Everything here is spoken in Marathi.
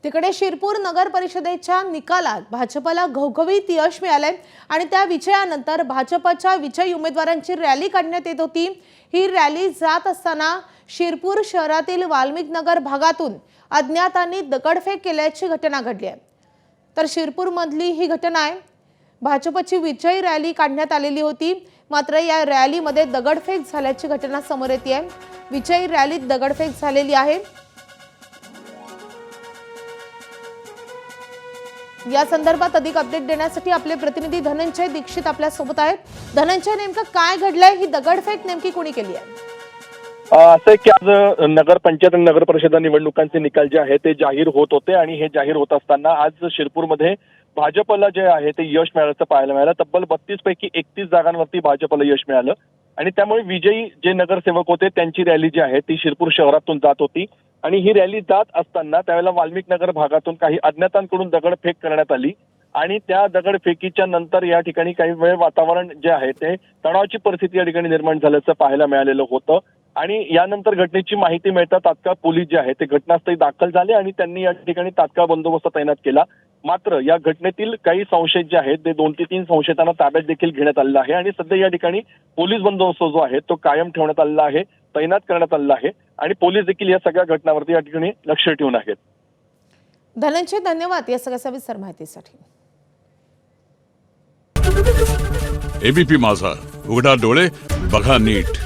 तिकडे शिरपूर नगर परिषदेच्या निकालात भाजपला घवघवीत यश मिळाले आणि त्या विजयानंतर भाजपच्या विजयी उमेदवारांची रॅली काढण्यात येत होती। ही रॅली जात असताना शिरपूर शहरातील वाल्मिक नगर भागातून अज्ञातांनी दगडफेक केल्याची घटना घडली आहे। तर शिरपूर मधली ही घटना आहे। भाजपची विजयी रॅली काढण्यात आलेली होती, मात्र या रॅलीमध्ये दगडफेक झाल्याची घटना समोर येते आहे। विजयी रॅलीत दगडफेक झालेली आहे। या संदर्भात अधिक अपडेट देण्यासाठी आपले प्रतिनिधी धनंजय दीक्षित आपल्या सोबत आहेत। धनंजय, नेमकं काय घडलंय? ही दगडफेक नेमकी कोणी केली आहे? असं की आज नगर पंचायत आणि नगर परिषद निवडणुकांचे निकाल जे आहे ते जाहीर होत होते आणि हे जाहीर होत असताना आज शिरपूरमध्ये भाजपला जे आहे ते यश मिळाल्याचं पाहायला मिळालं। तब्बल 32 पैकी 31 जागांवरती भाजपला यश मिळालं आणि त्यामुळे विजयी जे नगरसेवक होते त्यांची रॅली जी आहे ती शिरपूर शहरातून जात होती आणि ही रॅली जात असताना त्यावेळेला वाल्मिक नगर भागातून काही अज्ञातांकडून दगडफेक करण्यात आली आणि त्या दगडफेकीच्या नंतर या ठिकाणी काही वेळ वातावरण जे आहे ते तणावाची परिस्थिती या ठिकाणी निर्माण झाल्याचं पाहायला मिळालेलं होतं आणि यानंतर घटनेची माहिती मिळता तात्काळ पोलीस जे आहे ते घटनास्थळी दाखल झाले आणि त्यांनी या ठिकाणी तात्काळ बंदोबस्त तैनात केला। मात्र या घटनेतील काही संशयित जे आहेत ते 2 ते 3 संशयितांना ताब्यात देखील घेण्यात आलेलं आहे आणि सध्या या ठिकाणी पोलीस बंदोबस्त जो आहे तो कायम ठेवण्यात आलेला आहे, तैनात करण्यात आलेला आहे आणि पोलीस देखील या सगळ्या घटनांवरती या ठिकाणी लक्ष ठेवून आहेत। धनंजय, धन्यवाद या सगळ्या सविस्तर माहितीसाठी। एबीपी माझा, उघडा डोळे बघा नीट।